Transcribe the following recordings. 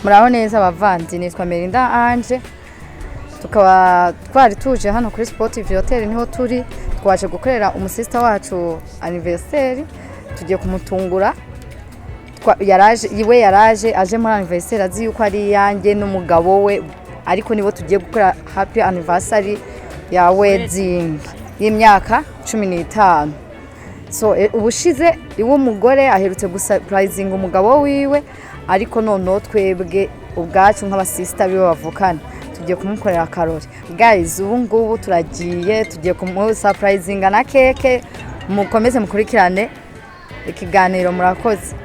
Muraho neza abavandi, nitwa Melinda Ange. Tukaba twari tuje hano kuri Sportive Hotel, niho turi twaje gukorera umusista wacu anniversaire. Tugiye kumutungura. Yaraje aje muri anniversaire azi yuko ari yanjye n'umugabo we, ariko nibo tugiye gukora happy anniversary ya wedding y'imyaka 15. So ubushize iwo mugore aherutse gusurprising umugabo wiwe, ariko none twebwe ubwacu nk'abasista biwe bavukana tugiye kumukorera akarori. Guys, ubu ngubu tugiye kumusurprising na keke. Mukomeze mukurikirane ikiganiro, murakoze.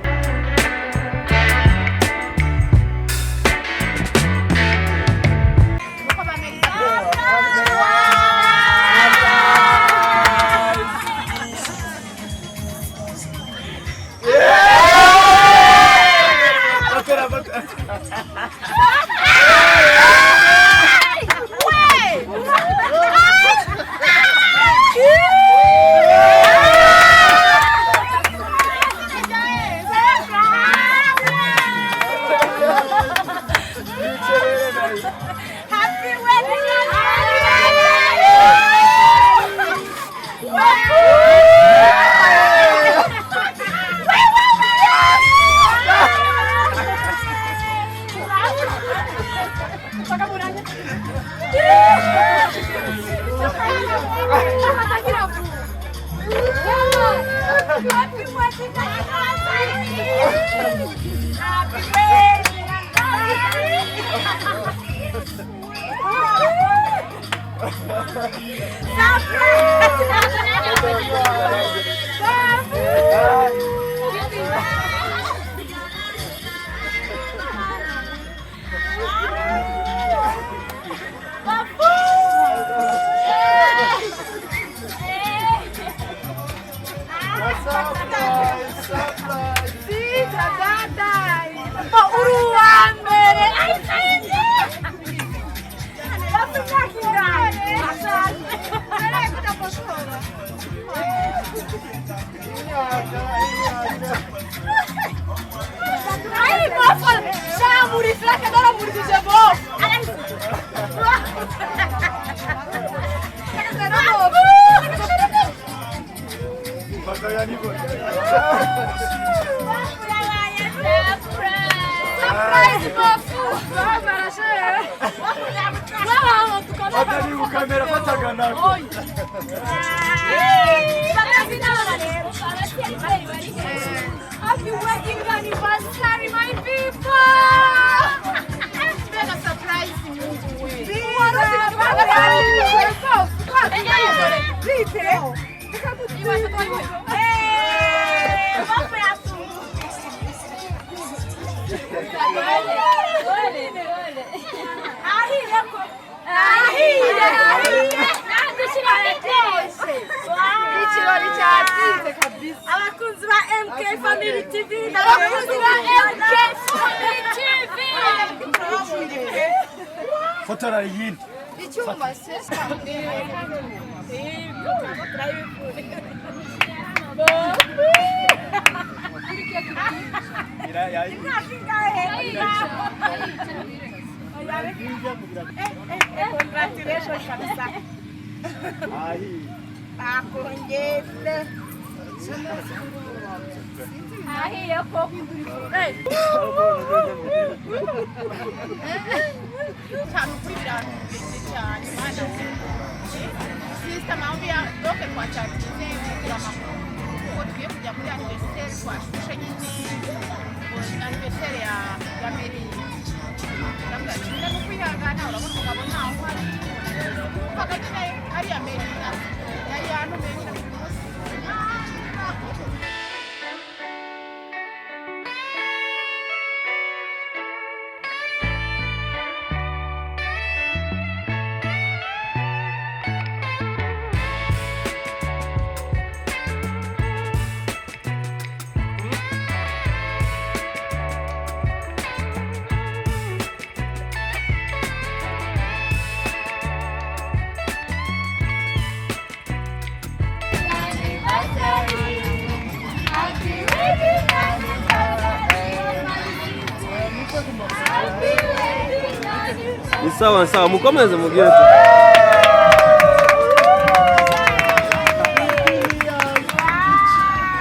Happy wedding anniversary, my people! Mega surprise abakunzi ba MK Family TV n'abakunzi ba MK Family TV fotora yindi icyuma se congratulations kabisa akongeze ahiye ko cyane kuri birangije cyane mana sister mambi ya doke kwa cyane kira makuru ko tugiye kujya muri anniversaire twashushe nyine anniversaire ya Mary ndabwa cyane no kwihangana urabona umugabo ntaho ari hagati ari ya Mary yari yantumenye na buri munsi sawa mukomeze mubwire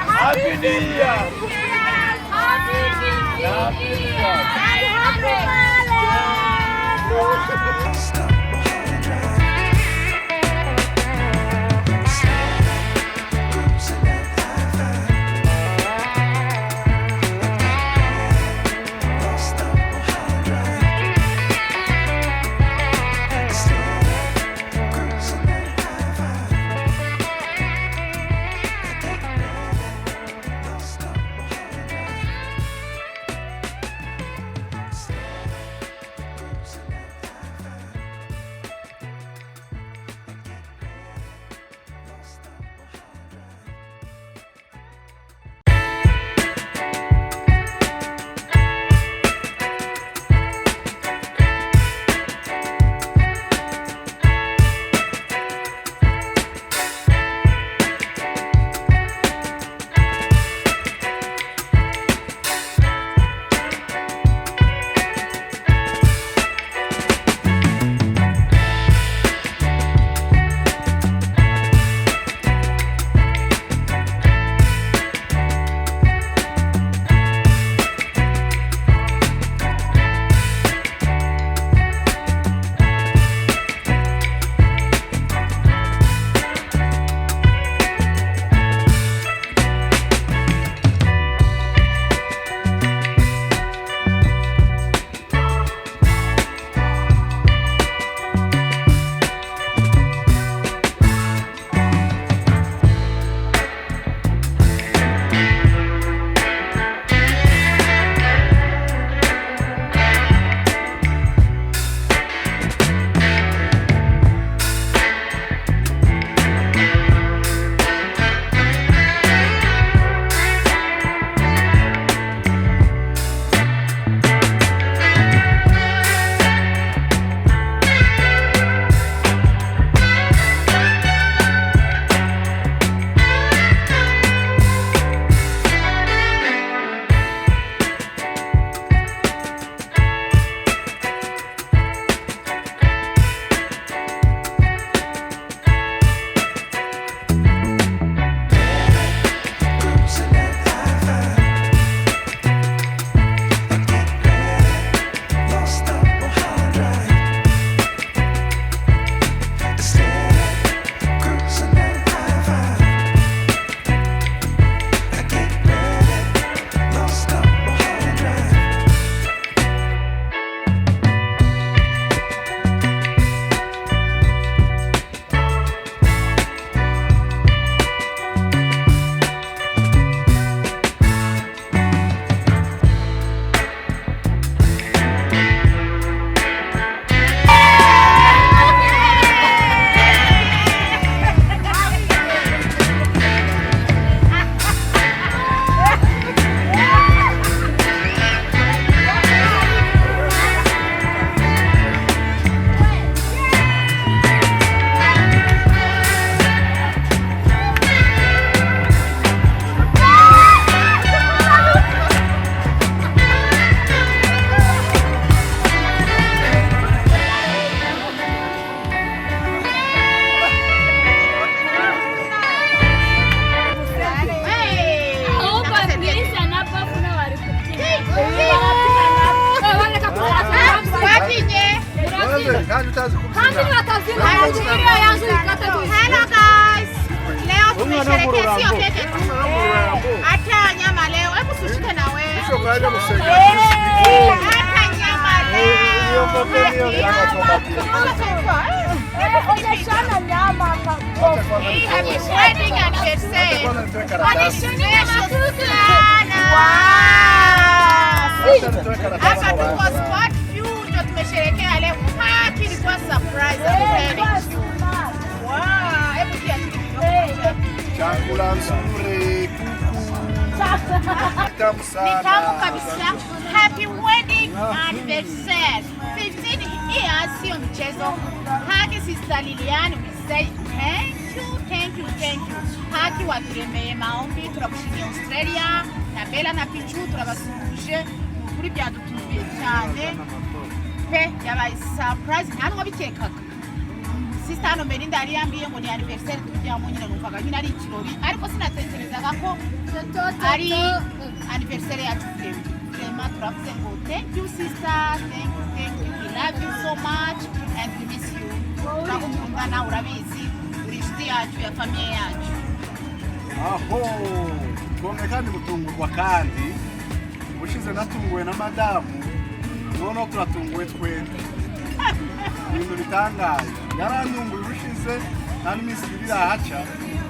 Happy New Year. Happy New Year. Hello guys. Leo tumesherehekea sio keke tu. Hata nyama leo. Hebu tushike na wewe. Hata nyama leo. Onyeshana nyama hapo. He's wedding anniversary. Hapa tuko spot view ndio tumesherehekea leo. Haki ilikuwa surprise. Wow, hebu kia chakula nzuri. Tamu sana. Ni tamu kabisa. Happy wedding anniversary. 15 years sio mchezo. Haki sister Lilian, we say thank you. Haki waturemeye maombi turakushimiye Australia na Bella na Pichu turabasuje kuri byadutumiye cyane. pe yabaye surprise nta n'umwe abitekaga sister hano Melinda yari yambwiye ngo ni anniversaire tujyamo nyine numvaga nyine ari ikirori ariko sinatekerezaga ko ari anniversaire yacu vraiment turavuze ngo thank you sister thank you we love you so much and we miss you turagukunda nawe urabizi uri inshuti yacu ya famiye yacu aho twongeye kandi gutungurwa kandi ushize natunguwe na madamu noneho turatunguwe twembi ibintu bitangaje yaranyunguye ubushize nta n'iminsi ibiri irahaca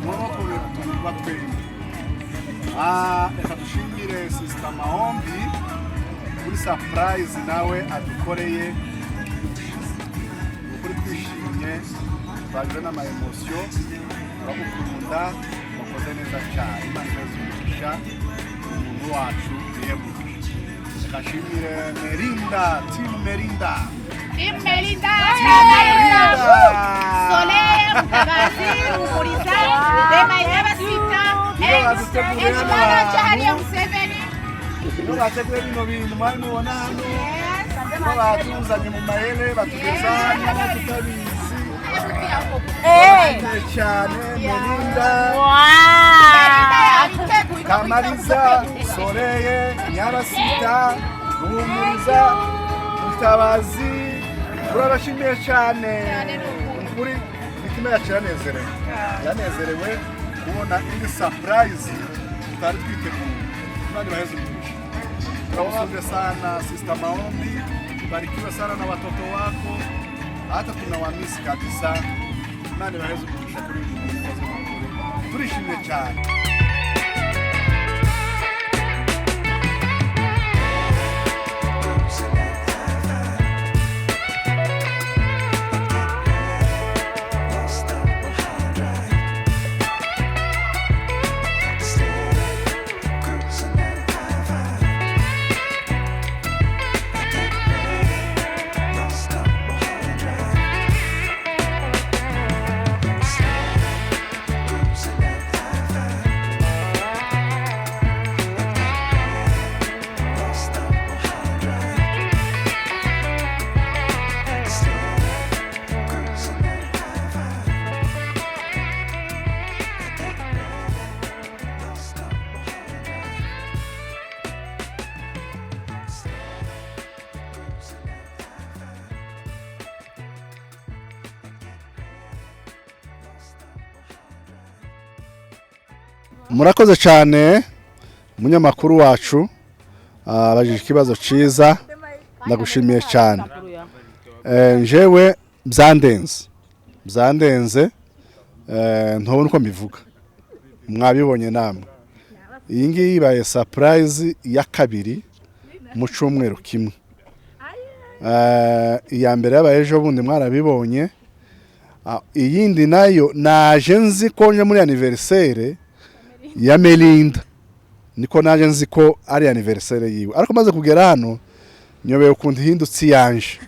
noneho tugomba twembi reka dushimire sister Mahombi kuri surprise nawe adukoreye ukuri twishimye twagize n'ama-emosiyo turagukunda wakoze neza cyane Imana izumisha umuntu wacu bihebuje reka nshimire Melinda team Melinda Soleil, Mutabazi, Umuriza, Dema Yabasita, Ejimana Chahari ya Museveni. Ndio bateguye bino bintu mwari mubona hano. Ndio batuzanye mu mahele batugezanye tutabizi. Cyane Melinda. Kamaliza, Soleil, Yabasita, Umuriza, Mutabazi. Turabashimiye cyane kuri imitima yacu yanezerewe kubona indi surprise tutari twiteguye kandi baheze umugisha. Tunawashukuru sana sister Mahombi, barikiwe sana na watoto wako, hata tunawamisi kabisa. Nani baheze umugisha kuri iyi turishimye cyane. Murakoze cyane umunyamakuru wacu abajije ikibazo ciza ndagushimiye cyane. Njewe byandenze ntobona uko mbivuga mwabibonye namwe. Iyi ngiyi ibaye surprise ya kabiri mu cyumweru kimwe. Iya mbere yabaye ejo bundi mwarabibonye. Iyindi nayo naje nzi ko nje muri anniversaire ya Melinda niko naje nzi ko ari anniversaire yiwe ariko maze kugera hano nyobeye ukundi hindutsi yanje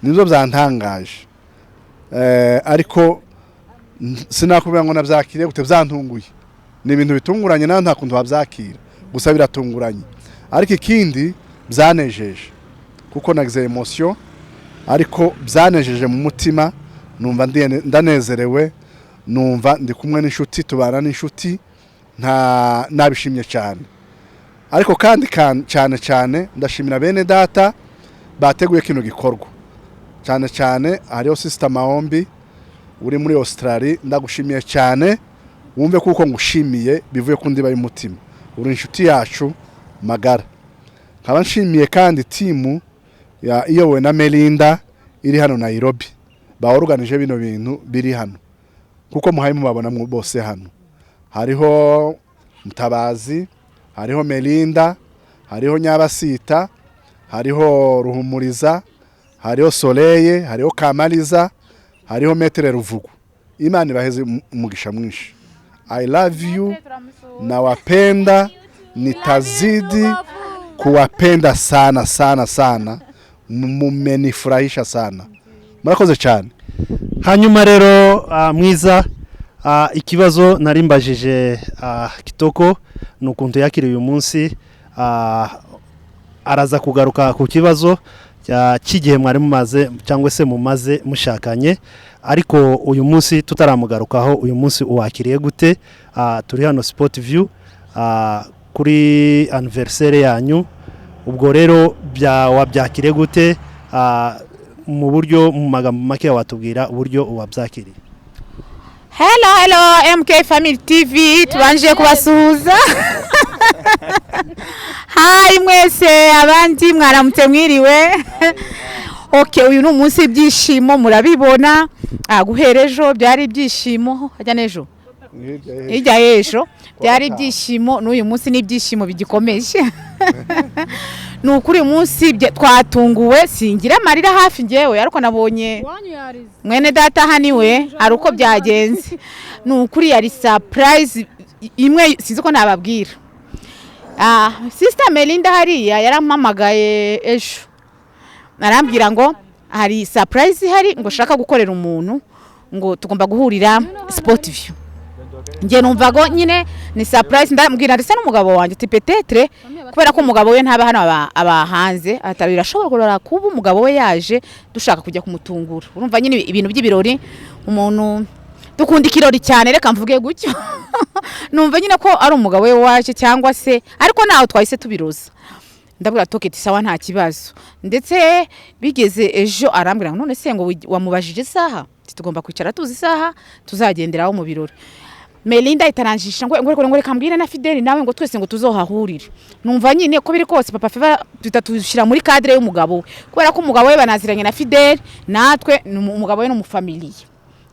nizo byantangaje ariko sinakubira ngo nabyakire gute byantunguye ni ibintu bitunguranye naho nta kuntu wabyakira gusa biratunguranye ariko ikindi byanejeje kuko nagize emotion ariko byanejeje mu mutima numva ndanezerewe numva ndi kumwe n'inshuti tubana n'inshuti nabishimye cyane ariko kandi cyane ndashimira bene data bateguye kino gikorwa cyane hariho sister Mahombi uri muri Australia ndagushimiye cyane wumve kuko ngushimiye bivuye ku ndiba y'umutima uri inshuti yacu magara nkaba nshimiye kandi timu iyobowe na Melinda iri hano Nairobi baorganije bino bintu biri hano kuko muhaye mubabona bose hano hariho Mutabazi, hariho Melinda, hariho Nyabasita, hariho Ruhumuriza, hariho Soleil, hariho Kamaliza, hariho Metere Ruvugu. Imana ibaheze umugisha mwinshi. I love you, nawapenda, nitazidi kuwapenda sana. Mumenifurahisha sana. Murakoze cyane. Hanyuma rero mwiza ikibazo narimbajije Kitoko nukuntu yakiriye uyu munsi araza kugaruka ku kibazo cy'igihe mwari mumaze cyangwa se mumaze mushakanye, ariko uyu munsi tutaramugarukaho, uyu munsi uwakiriye gute? Turi hano Sport View kuri anniversaire yanyu, ubwo rero wabyakiriye gute? Mu buryo mu magambo make watubwira uburyo wabyakiriye. Hello MK Family TV, tubanje kubasuhuza. Hi mwese abandi mwaramutse mwiriwe. Okay, uyu ni umunsi ibyishimo murabibona. Guherejo byari ibyishimo, hajya nejo. Ijya ejo byari ibyishimo, n'uyu munsi ni ibyishimo bigikomeje. Nukuri umunsi twatunguwe, singira amarira hafi ngewe, ariko nabonye mwene data haniwe ari uko byagenze. Nukuri yari surprise imwe sinzi ko nababwira. Sister Melinda hariya yarampamagaye ejo, narambwira ngo hari surprise hari ngo shaka gukorera umuntu, ngo tugomba guhurira Sport View. Ngiye numvago nyine ni surprise, ndambwira ndetse n'umugabo wanjye ati peut-être kubera ko umugabo we ntaba hano abahanze atabirashobora kuba umugabo we yaje dushaka kujya kumutungura. Urumva nyine ibintu by'ibirori, umuntu dukunda ikirori cyane, reka mvuge gutyo. Numva nyine ko ari umugabo we waje cyangwa se, ariko naho twahise tubiroza. Ndabwira toketi sawa nta kibazo, ndetse bigeze ejo arambwira ngo none se ngo wamubajije isaha, tugomba kwicara tuzi isaha tuzagenderaho mu birori. Melinda itaranjisha ngo reka mbwire na Fideli nawe ngo twese ngo tuzohahurire. Numva nyine ko biri kose papa Feva tutatushira muri cadre y'umugabo, kubera ko umugabo we banaziranye na Fideli, natwe umugabo we no mu family.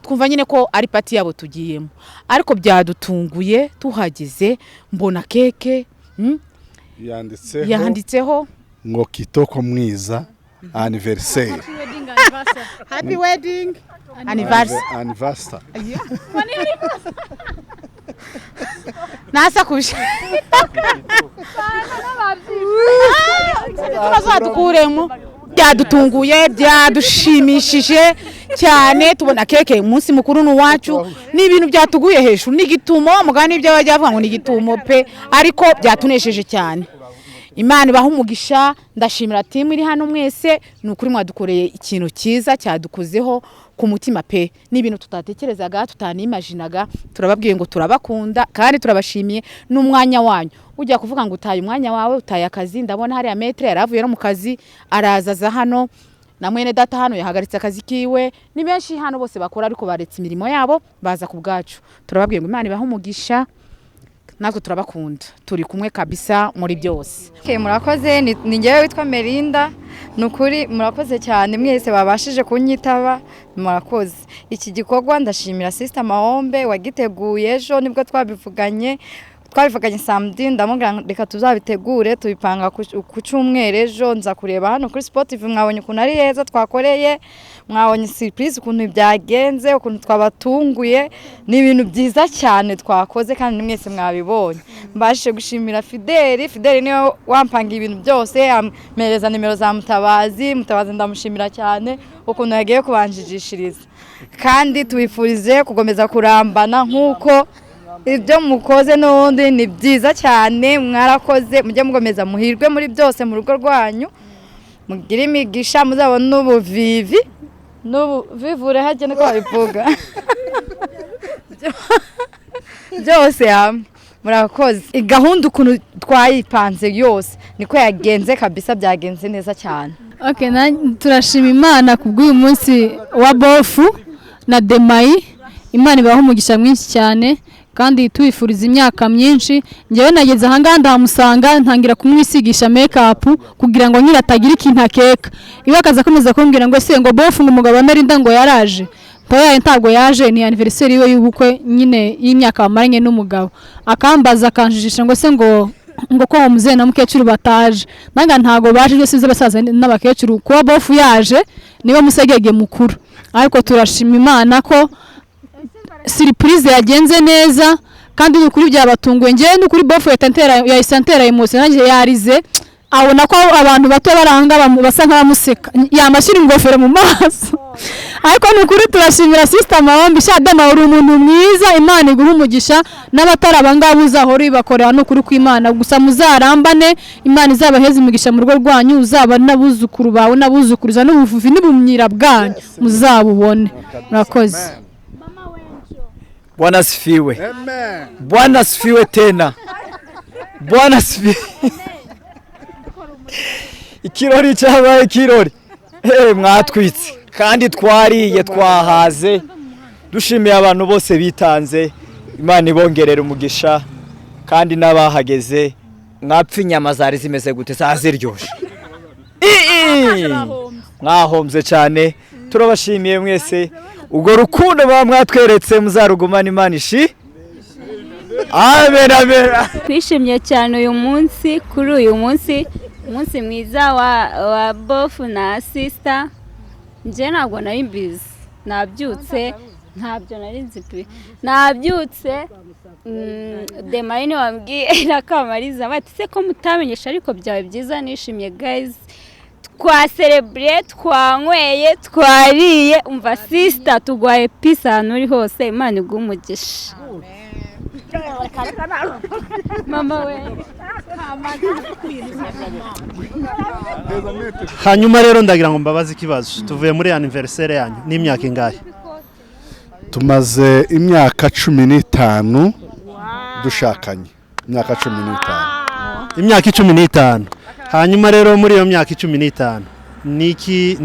Twumva nyine ko ari party yabo tugiyemo, ariko byadutunguye tuhageze mbona keke yanditseho ngo Kitoko mwiza anniversaire. Happy wedding anniversary. Nasa kusha tukuremo, byadutunguye byadushimishije cyane. Tubona keke umunsi mukuru n'uwacu, ni ibintu byatuguye hejuru, n'igitumo mugani ibyo bajya bavuga ngo ni igitumo pe, ariko byatunesheje cyane. Imana ibaha umugisha, ndashimira timu iri hano mwese, nukuri mwadukoreye ikintu cyiza cyadukozeho ku mutima pe, n'ibintu tutatekerezaga tutanimaginaga. Turababwiye ngo turabakunda kandi turabashimiye n'umwanya wanyu. Ujya kuvuga ngo utaye umwanya wawe, utaye akazi. Ndabona hari ametre yaravuye no mu kazi arazaza hano, na mwene data hano yahagaritse akazi kiwe. Ni benshi hano bose bakora ariko baretse imirimo yabo baza ku bwacu. Turababwiye ngo Imana ibaha umugisha, natwe turabakunda, turi kumwe kabisa muri byose. Okay, murakoze. Ni ngewe witwa Melinda. Nukuri murakoze cyane mwese babashije kunyitaba, murakoze. Iki gikorwa ndashimira Sister Mahombe wagiteguye ejo, nibwo twabivuganye samedi, ndamubwira reka tuzabitegure tubipanga ku cyumweru. Ejo nza kureba hano kuri Sport View, mwabonye ukuntu ari heza twakoreye, mwabonye surprise ukuntu byagenze, ukuntu twabatunguye, ni ibintu byiza cyane twakoze kandi mwese mwabibonye. Mbashije gushimira Fideli niwe wampanga ibintu byose, amereza nimero za Mutabazi ndamushimira cyane ukuntu yagiye kubanjijishiriza, kandi tubifurize kugomeza kurambana nkuko ibyo mukoze n'ubundi ni byiza cyane. Mwarakoze, mujye mugomeza muhirwe muri byose mu rugo rwanyu, mugire imigisha, muzabona n'ubuvivure hajye niko babivuga byose hamwe. Murakoze. Igahunda ukuntu twayipanze yose niko yagenze kabisa, byagenze neza cyane. Okay, turashima Imana kubw'uyu munsi wa bofu na Demayi. Imana ibaho umugisha mwinshi cyane kandi twifuriza imyaka myinshi. Ngewe nageze ahangaha ndamusanga ntangira kumwisigisha makeup kugira ngo nyira atagira ikintu akeka. Iwe akaza komeza kumbwira ngo se ngo bofu ngo umugabo wa Melinda ngo yaraje. Toya ntabwo yaje, ni anniversaire iwe y'ubukwe nyine y'imyaka bamaranye n'umugabo. Akambaza akanjijisha ngo se ngo ko muzehe na mukecuru bataje. Nanga ntago baje byose z'abasaza n'abakecuru, kuba bofu yaje niwe musegege mukuru. Ariko turashima Imana ko surprise yagenze neza kandi n'ukuri byabatunguye. Ngewe n'ukuri bofu ya santera imose nanjye yarize abona ko abantu bato baranga basa nk'abamuseka yamashyira ingofero mu maso ariko ni ukuri turashimira sister Mawombi Shadama uri umuntu mwiza Imana iguha umugisha n'abatari abangaba uzahora ibakorera no kuri kw'Imana gusa muzarambane Imana izabaheza umugisha mu rugo rwanyu uzaba n'abuzukuru bawe n'abuzukuruza n'ubuvuvi n'ubumyira bwanyu muzabubone murakoze. Bwana asifiwe. Amen. Bwana asifiwe tena. Bwana asifiwe. Ikirori cyabaye ikirori. Mwatwitse kandi twariye twahaze dushimiye abantu bose bitanze Imana ibongerera umugisha kandi n'abahageze mwapfa inyama zari zimeze gute zaziryoshe mwahombye cyane turabashimiye mwese ubwo rukundo mwatweretse muzarugumana Imana ishi amen amen. Twishimye cyane uyu munsi kuri uyu munsi umunsi mwiza wa bofu na sister nje ntabwo nari mbizi nabyutse ntabyo nari nzi pe nabyutse Demayine wambwiye nakamariza bati se ko mutamenyesha ariko byawe byiza nishimye guys twa celebrate twanyweye twariye umva sister tugwaye peace ahantu uri hose Imana igumugisha mama we hanyuma rero ndagira ngo mbabaze ikibazo tuvuye muri anniversaire yanyu n'imyaka ingahe? tumaze imyaka 15 dushakanye imyaka 15 imyaka 15 hanyuma rero muri iyo myaka 15 niki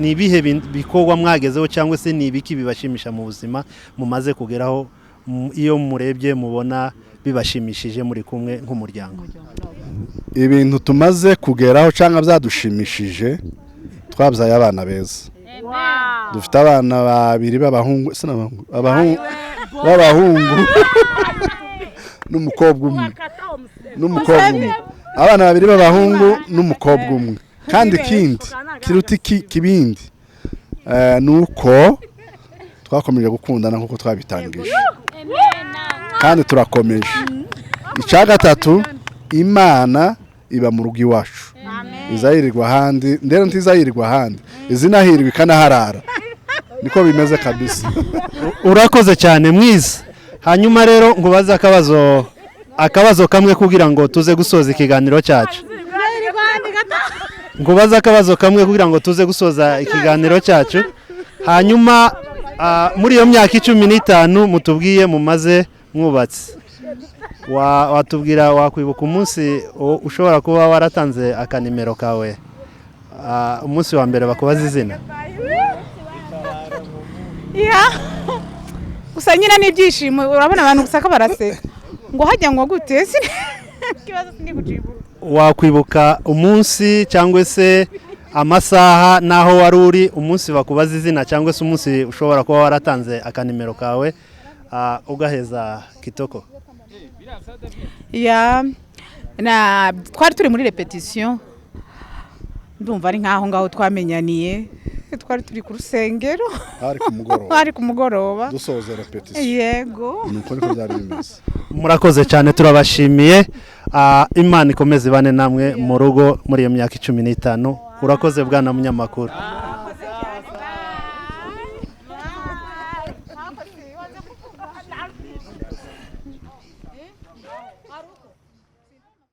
ni ibihe bikorwa mwagezeho cyangwa se ni ibiki bibashimisha mu buzima mumaze kugeraho iyo murebye mubona bibashimishije muri kumwe nk'umuryango? Ibintu tumaze kugeraho cyangwa byadushimishije twabyaye abana beza dufite abana babiri b'abahungu n'umukobwa umwe abana babiri b'abahungu n'umukobwa umwe kandi ikindi kiruta kibindi nuko twakomeje gukundana nkuko twabitangije kandi turakomeje. Icya gatatu Imana iba mu rugo iwacu izayirirwa ahandi ndetse ntizayirirwa ahandi izinahirwa ikanaharara niko bimeze kabisa. Urakoze cyane mwiza. Hanyuma rero ngubaza akabazo kamwe kugira ngo tuze gusoza ikiganiro cyacu. Ngubaza akabazo kamwe kugira ngo tuze gusoza ikiganiro cyacu. Hanyuma muri iyo myaka 15 mutubwiye mumaze mwubatse watubwira wakwibuka umunsi ushobora kuba waratanze akanimero kawe umunsi wa mbere bakubaza izina? gusa nyine n'ibyishimo urabona abantu gusaka barase ngo hajya ngo gute kibazo sindi kujibu. Wakwibuka umunsi cyangwa se amasaha naho wari uri umunsi bakubaza izina cyangwa se umunsi ushobora kuba waratanze akanimero kawe ugaheza kitoko? Twari turi muri repetition ndumva ari nkaho ngaho twamenyaniye twari turi ku rusengero hari ku mugoroba dusoza repetition. Yego nuko niko byari bimeze. Murakoze cyane turabashimiye. Imana ikomeze bane namwe mu rugo muri iyo myaka 15. Urakoze bwana munyamakuru.